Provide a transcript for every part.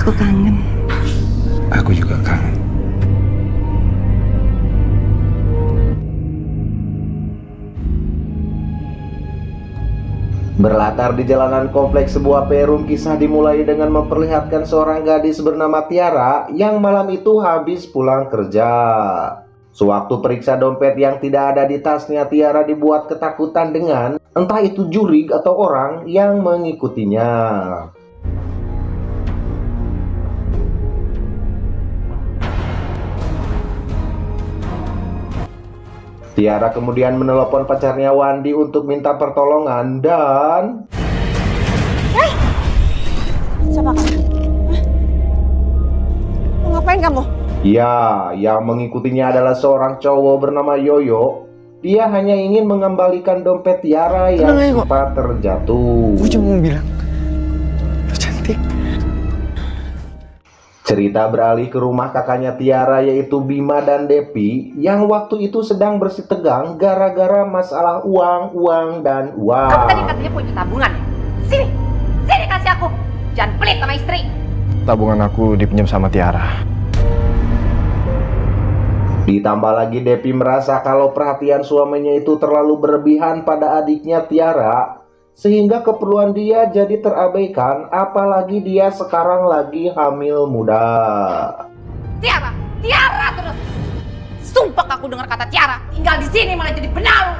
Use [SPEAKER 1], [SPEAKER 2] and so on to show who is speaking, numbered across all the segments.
[SPEAKER 1] Aku kangen.
[SPEAKER 2] Aku juga kangen.
[SPEAKER 3] Berlatar di jalanan kompleks sebuah perum, kisah dimulai dengan memperlihatkan seorang gadis bernama Tiara yang malam itu habis pulang kerja. Sewaktu periksa dompet yang tidak ada di tasnya, Tiara dibuat ketakutan dengan entah itu jurig atau orang yang mengikutinya. Tiara kemudian menelepon pacarnya Wandi untuk minta pertolongan dan...
[SPEAKER 1] Siapa kamu? Mau ngapain kamu?
[SPEAKER 3] Ya, yang mengikutinya adalah seorang cowok bernama Yoyo. Dia hanya ingin mengembalikan dompet Tiara yang sempat terjatuh.
[SPEAKER 2] Gue cuma mau bilang, lo cantik.
[SPEAKER 3] Cerita beralih ke rumah kakaknya Tiara yaitu Bima dan Depi yang waktu itu sedang bersih tegang gara-gara masalah uang dan uang.
[SPEAKER 4] Kamu tadi katanya punya tabungan. Sini kasih aku. Jangan pelit sama istri.
[SPEAKER 2] Tabungan aku dipinjam sama Tiara.
[SPEAKER 3] Ditambah lagi Depi merasa kalau perhatian suaminya itu terlalu berlebihan pada adiknya Tiara, sehingga keperluan dia jadi terabaikan, apalagi dia sekarang lagi hamil muda.
[SPEAKER 4] Tiara terus. Sumpah aku dengar kata Tiara, tinggal di sini malah jadi benalu.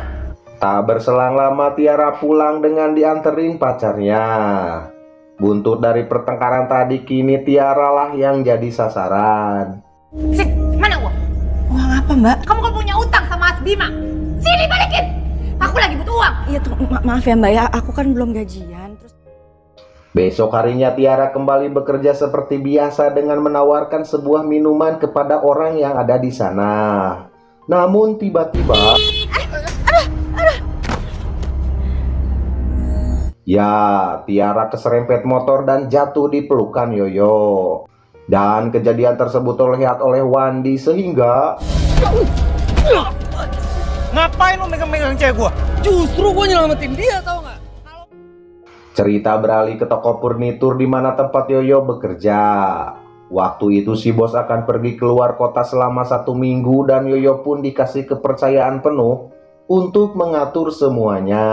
[SPEAKER 3] Tak berselang lama Tiara pulang dengan dianterin pacarnya. Buntut dari pertengkaran tadi, kini Tiara lah yang jadi sasaran.
[SPEAKER 4] Mana uang?
[SPEAKER 1] Uang apa, Mbak?
[SPEAKER 4] Kamu kan punya utang sama Mas Bima. Sini balikin. Aku lagi butuh uang.
[SPEAKER 1] Iya tuh, maaf ya Mbak ya, aku kan belum gajian. Terus
[SPEAKER 3] Besok harinya Tiara kembali bekerja seperti biasa dengan menawarkan sebuah minuman kepada orang yang ada di sana. Namun tiba-tiba, ya, Tiara keserempet motor dan jatuh di pelukan Yoyo. Dan kejadian tersebut terlihat oleh Wandi sehingga...
[SPEAKER 5] Ngapain lo megang-megang cewek gua? Justru gua nyelamatin dia, tau gak?
[SPEAKER 3] Cerita beralih ke toko furnitur di mana tempat Yoyo bekerja. Waktu itu si bos akan pergi keluar kota selama 1 minggu dan Yoyo pun dikasih kepercayaan penuh untuk mengatur semuanya.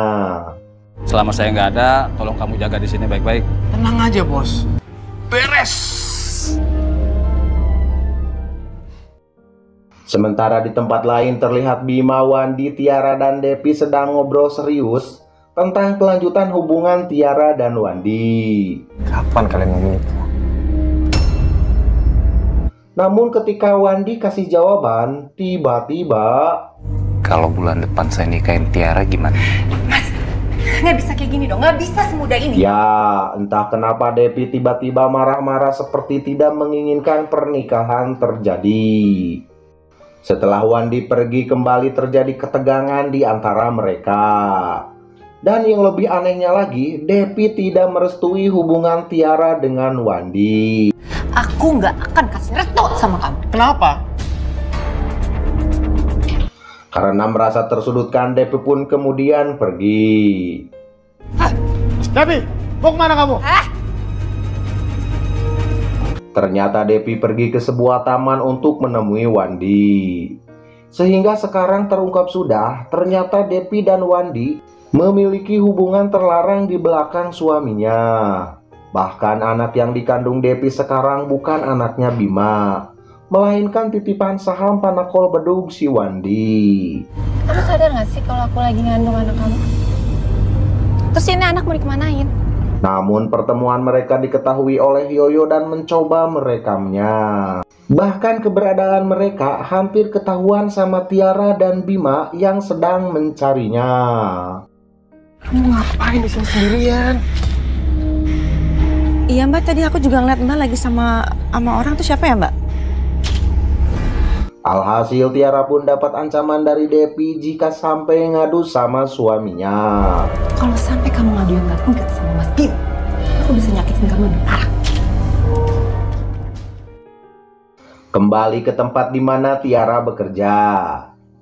[SPEAKER 6] Selama saya nggak ada, tolong kamu jaga di sini baik-baik.
[SPEAKER 5] Tenang aja, bos. Beres.
[SPEAKER 3] Sementara di tempat lain terlihat Bima, Wandi, Tiara, dan Depi sedang ngobrol serius tentang kelanjutan hubungan Tiara dan Wandi.
[SPEAKER 2] Kapan kalian mau menikah?
[SPEAKER 3] Namun ketika Wandi kasih jawaban, tiba-tiba...
[SPEAKER 7] Kalau bulan depan saya nikahin Tiara gimana?
[SPEAKER 4] Mas, nggak bisa kayak gini dong. Nggak bisa semudah ini.
[SPEAKER 3] Ya, entah kenapa Depi tiba-tiba marah-marah seperti tidak menginginkan pernikahan terjadi. Setelah Wandi pergi, kembali terjadi ketegangan di antara mereka. Dan yang lebih anehnya lagi, Depi tidak merestui hubungan Tiara dengan Wandi.
[SPEAKER 4] Aku nggak akan kasih restu sama kamu.
[SPEAKER 5] Kenapa?
[SPEAKER 3] Karena merasa tersudutkan, Depi pun kemudian pergi.
[SPEAKER 5] Depi, mau kemana kamu?
[SPEAKER 3] Ternyata Depi pergi ke sebuah taman untuk menemui Wandi. Sehingga sekarang terungkap sudah, ternyata Depi dan Wandi memiliki hubungan terlarang di belakang suaminya. Bahkan anak yang dikandung Depi sekarang bukan anaknya Bima, melainkan titipan saham Panakol Bedug si Wandi.
[SPEAKER 1] kamu sadar gak sih kalau aku lagi ngandung anak kamu? Terus ini anak mau dikemanain?
[SPEAKER 3] Namun pertemuan mereka diketahui oleh Yoyo dan mencoba merekamnya. Bahkan keberadaan mereka hampir ketahuan sama Tiara dan Bima yang sedang mencarinya.
[SPEAKER 5] Kamu ngapain di sini sendirian?
[SPEAKER 1] Iya Mbak, tadi aku juga ngeliat Mbak lagi sama orang tuh. Siapa ya Mbak?
[SPEAKER 3] Alhasil Tiara pun dapat ancaman dari Depi jika sampai ngadu sama suaminya.
[SPEAKER 4] Kalau sampai kamu ngadu yang nggak enggak sama Mas Bim, aku bisa nyakitin kamu lebih parah.
[SPEAKER 3] Kembali ke tempat di mana Tiara bekerja.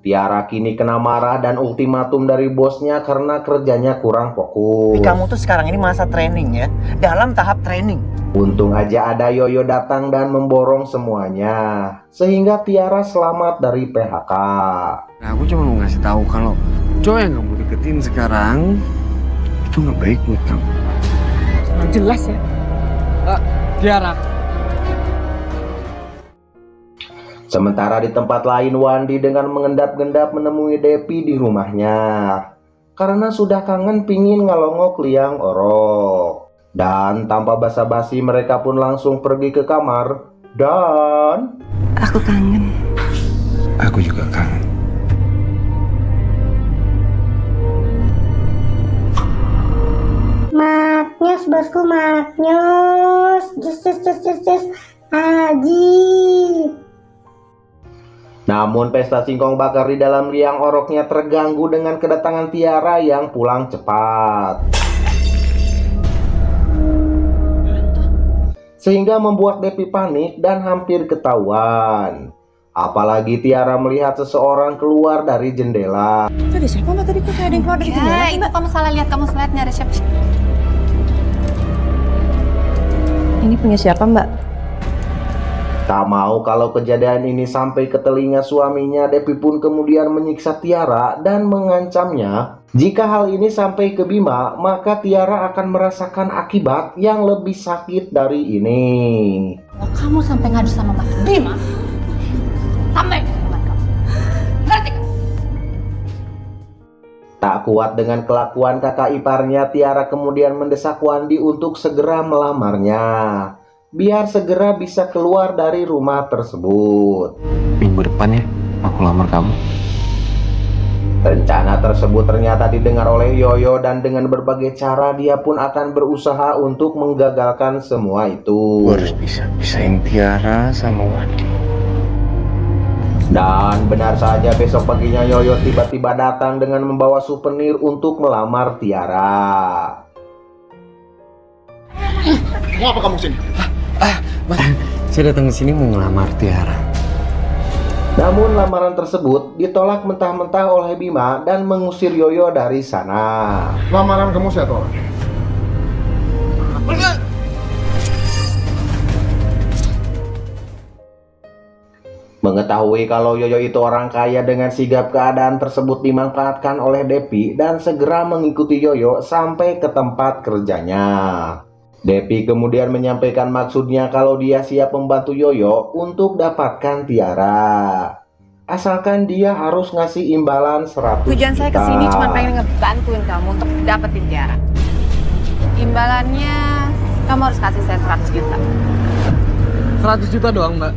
[SPEAKER 3] Tiara kini kena marah dan ultimatum dari bosnya karena kerjanya kurang fokus.
[SPEAKER 5] Kamu tuh sekarang ini masa training ya, dalam tahap training.
[SPEAKER 3] Untung aja ada Yoyo datang dan memborong semuanya, sehingga Tiara selamat dari PHK.
[SPEAKER 2] Nah, aku cuma mau ngasih tahu kalau cowok yang kamu deketin sekarang itu nggak baik buat kamu.
[SPEAKER 5] Jelas ya.
[SPEAKER 2] Tiara.
[SPEAKER 3] Sementara di tempat lain, Wandi dengan mengendap-endap menemui Depi di rumahnya karena sudah kangen pingin ngalongok liang orok. Dan tanpa basa-basi mereka pun langsung pergi ke kamar dan...
[SPEAKER 4] Aku kangen.
[SPEAKER 2] Aku juga kangen.
[SPEAKER 8] Maknyos bosku, maknyos. Jus. Ajib.
[SPEAKER 3] Namun pesta singkong bakar di dalam liang oroknya terganggu dengan kedatangan Tiara yang pulang cepat. Sehingga membuat Depi panik dan hampir ketahuan. Apalagi Tiara melihat seseorang keluar dari jendela.
[SPEAKER 4] Tadi siapa mbak tadi kok kayak ada yang keluar dari jendela?
[SPEAKER 1] Ya, itu kamu salah lihat, nyari siapa?
[SPEAKER 4] Ini punya siapa mbak?
[SPEAKER 3] Tak mau kalau kejadian ini sampai ke telinga suaminya, Depi pun kemudian menyiksa Tiara dan mengancamnya. Jika hal ini sampai ke Bima, maka Tiara akan merasakan akibat yang lebih sakit dari ini.
[SPEAKER 1] Kalau kamu sampai ngadu sama Mas Bima, sampai dengan kamu. Ngerti kan?
[SPEAKER 3] Tak kuat dengan kelakuan kakak iparnya, Tiara kemudian mendesak Wandi untuk segera melamarnya, biar segera bisa keluar dari rumah tersebut.
[SPEAKER 2] Minggu depan ya, aku lamar kamu.
[SPEAKER 3] Rencana tersebut ternyata didengar oleh Yoyo dan dengan berbagai cara dia pun akan berusaha untuk menggagalkan semua itu.
[SPEAKER 2] Gue harus bisa-bisain Tiara sama Wandi.
[SPEAKER 3] Dan benar saja besok paginya Yoyo tiba-tiba datang dengan membawa souvenir untuk melamar Tiara.
[SPEAKER 5] Mau apa kamu sini?
[SPEAKER 2] Saya datang ke sini mau ngelamar Tiara.
[SPEAKER 3] Namun lamaran tersebut ditolak mentah-mentah oleh Bima dan mengusir Yoyo dari sana.
[SPEAKER 2] Lamaran kamu saya tolak.
[SPEAKER 3] Mengetahui kalau Yoyo itu orang kaya, dengan sigap keadaan tersebut dimanfaatkan oleh Depi dan segera mengikuti Yoyo sampai ke tempat kerjanya. Depi kemudian menyampaikan maksudnya kalau dia siap membantu Yoyo untuk dapatkan Tiara. Asalkan dia harus ngasih imbalan 100
[SPEAKER 1] Tujuan saya
[SPEAKER 3] juta.
[SPEAKER 1] kesini cuma pengen ngebantuin kamu untuk dapetin Tiara. Imbalannya kamu harus kasih saya 100 juta.
[SPEAKER 5] 100 juta doang mbak.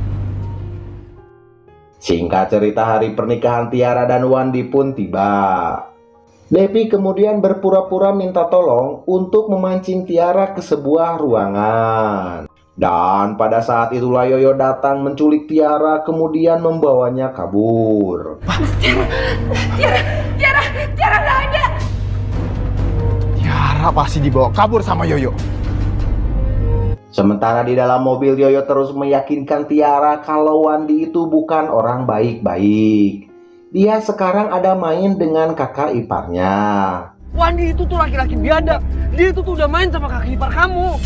[SPEAKER 3] Singkat cerita, hari pernikahan Tiara dan Wandi pun tiba. Depi kemudian berpura-pura minta tolong untuk memancing Tiara ke sebuah ruangan. Dan pada saat itulah Yoyo datang menculik Tiara kemudian membawanya kabur.
[SPEAKER 1] Tiara nggak ada.
[SPEAKER 2] Tiara pasti dibawa kabur sama Yoyo.
[SPEAKER 3] Sementara di dalam mobil, Yoyo terus meyakinkan Tiara kalau Wandi itu bukan orang baik-baik. Dia sekarang ada main dengan kakak iparnya.
[SPEAKER 5] Wandi itu tuh laki-laki biadab. Dia itu tuh udah main sama kakak ipar kamu.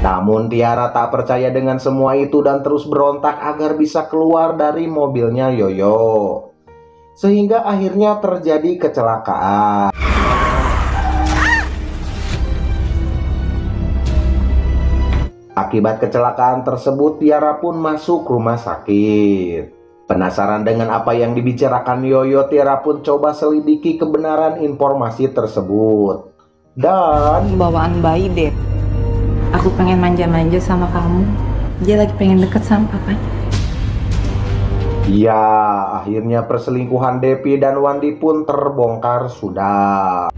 [SPEAKER 3] Namun Tiara tak percaya dengan semua itu dan terus berontak agar bisa keluar dari mobilnya Yoyo. Sehingga akhirnya terjadi kecelakaan. Akibat kecelakaan tersebut, Tiara pun masuk rumah sakit. Penasaran dengan apa yang dibicarakan Yoyo, Tiara pun coba selidiki kebenaran informasi tersebut. Dan
[SPEAKER 4] Bawaan bayi deh. Aku pengen manja-manja sama kamu. Dia lagi pengen deket sama papanya.
[SPEAKER 3] ya, akhirnya perselingkuhan Depi dan Wandi pun terbongkar sudah.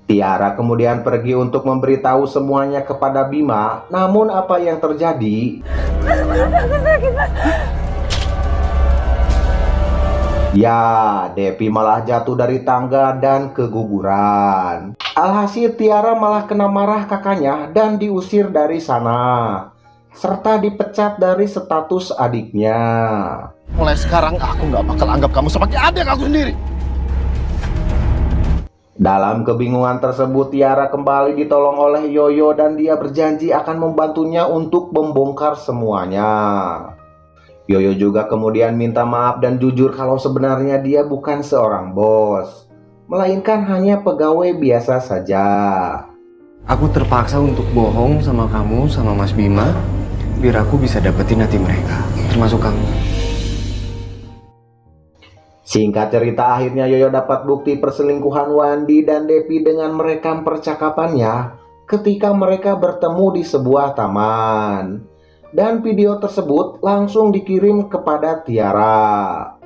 [SPEAKER 3] Tiara kemudian pergi untuk memberitahu semuanya kepada Bima. Namun apa yang terjadi? Ya, Depi malah jatuh dari tangga dan keguguran. Alhasil Tiara malah kena marah kakaknya dan diusir dari sana. serta dipecat dari status adiknya.
[SPEAKER 9] Mulai sekarang aku nggak bakal anggap kamu sebagai adik aku sendiri.
[SPEAKER 3] Dalam kebingungan tersebut, Tiara kembali ditolong oleh Yoyo dan dia berjanji akan membantunya untuk membongkar semuanya. Yoyo juga kemudian minta maaf dan jujur kalau sebenarnya dia bukan seorang bos, melainkan hanya pegawai biasa saja.
[SPEAKER 2] Aku terpaksa untuk bohong sama kamu, sama Mas Bima, biar aku bisa dapetin hati mereka, termasuk kamu.
[SPEAKER 3] Singkat cerita, akhirnya Yoyo dapat bukti perselingkuhan Wandi dan Depi dengan merekam percakapannya ketika mereka bertemu di sebuah taman. Dan video tersebut langsung dikirim kepada Tiara.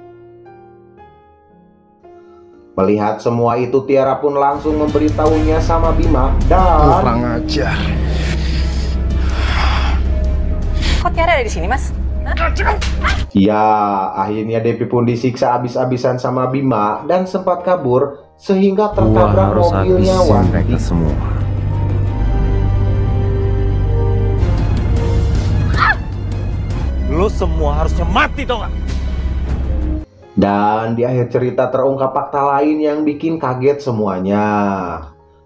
[SPEAKER 3] Melihat semua itu, Tiara pun langsung memberitahunya sama Bima dan...
[SPEAKER 9] Kurang ajar.
[SPEAKER 4] Kok Tiara ada di sini, Mas?
[SPEAKER 3] Ya, akhirnya Depi pun disiksa abis-abisan sama Bima dan sempat kabur sehingga tertabrak mobilnya Wandi.
[SPEAKER 9] Semua.
[SPEAKER 5] Lo semua harusnya mati tau gak?
[SPEAKER 3] Dan di akhir cerita terungkap fakta lain yang bikin kaget semuanya.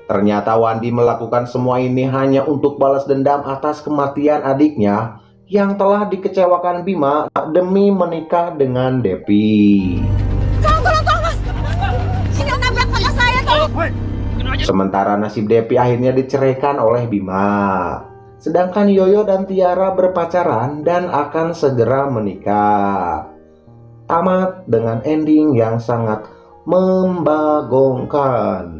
[SPEAKER 3] Ternyata Wandi melakukan semua ini hanya untuk balas dendam atas kematian adiknya yang telah dikecewakan Bima demi menikah dengan Depi. Sementara nasib Depi akhirnya diceraikan oleh Bima. Sedangkan Yoyo dan Tiara berpacaran dan akan segera menikah. Tamat dengan ending yang sangat membagongkan.